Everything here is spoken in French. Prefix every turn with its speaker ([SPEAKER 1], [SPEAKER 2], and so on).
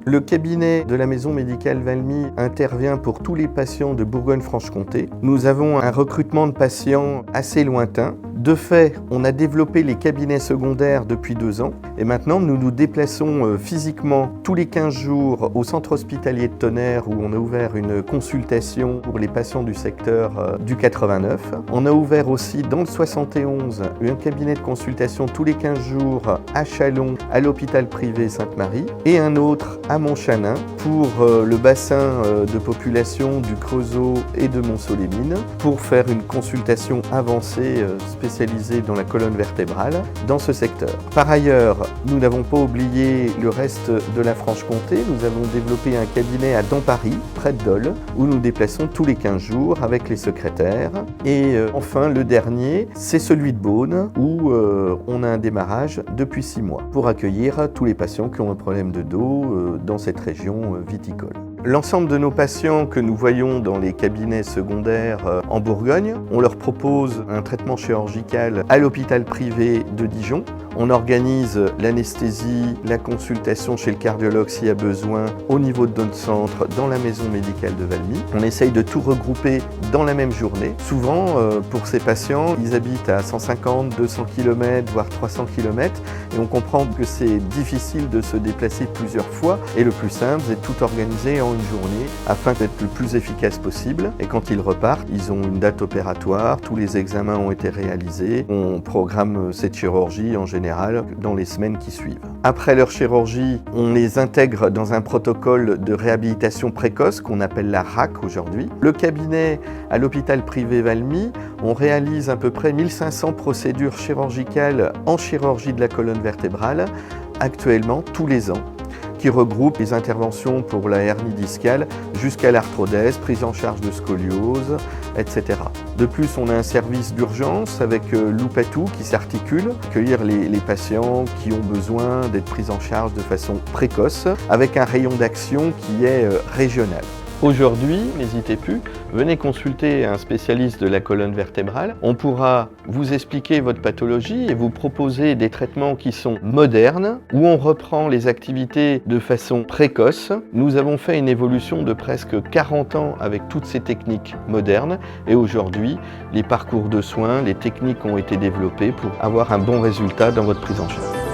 [SPEAKER 1] Le cabinet de la Maison Médicale Valmy intervient pour tous les patients de Bourgogne-Franche-Comté. Nous avons un recrutement de patients assez lointain. De fait, on a développé les cabinets secondaires depuis 2 ans et maintenant nous nous déplaçons physiquement tous les 15 jours au centre hospitalier de Tonnerre où on a ouvert une consultation pour les patients du secteur du 89. On a ouvert aussi dans le 71 un cabinet de consultation tous les 15 jours à Châlons, à l'hôpital privé Sainte-Marie et un autre à Montchanin pour le bassin de population du Creusot et de Montceau-les-Mines pour faire une consultation avancée spécialisée dans la colonne vertébrale dans ce secteur. Par ailleurs, nous n'avons pas oublié le reste de la Franche-Comté. Nous avons développé un cabinet à Dampary, près de Dole, où nous déplaçons tous les 15 jours avec les secrétaires. Et enfin, le dernier, c'est celui de Beaune, où on a un démarrage depuis 6 mois pour accueillir tous les patients qui ont un problème de dos dans cette région viticole. L'ensemble de nos patients que nous voyons dans les cabinets secondaires en Bourgogne, on leur propose un traitement chirurgical à l'hôpital privé de Dijon. On organise l'anesthésie, la consultation chez le cardiologue s'il y a besoin, au niveau de notre centre, dans la maison médicale de Valmy. On essaye de tout regrouper dans la même journée. Souvent, pour ces patients, ils habitent à 150, 200 km, voire 300 km, et on comprend que c'est difficile de se déplacer plusieurs fois, et le plus simple, c'est de tout organiser en une journée, afin d'être le plus efficace possible. Et quand ils repartent, ils ont une date opératoire, tous les examens ont été réalisés, on programme cette chirurgie en général dans les semaines qui suivent. Après leur chirurgie, on les intègre dans un protocole de réhabilitation précoce qu'on appelle la RAC aujourd'hui. Le cabinet à l'hôpital privé Valmy, on réalise à peu près 1500 procédures chirurgicales en chirurgie de la colonne vertébrale actuellement tous les ans, qui regroupe les interventions pour la hernie discale jusqu'à l'arthrodèse, prise en charge de scoliose, etc. De plus, on a un service d'urgence avec l'Oupatou qui s'articule, accueillir les patients qui ont besoin d'être pris en charge de façon précoce, avec un rayon d'action qui est régional. Aujourd'hui, n'hésitez plus, venez consulter un spécialiste de la colonne vertébrale. On pourra vous expliquer votre pathologie et vous proposer des traitements qui sont modernes, où on reprend les activités de façon précoce. Nous avons fait une évolution de presque 40 ans avec toutes ces techniques modernes et aujourd'hui, les parcours de soins, les techniques ont été développées pour avoir un bon résultat dans votre prise en charge.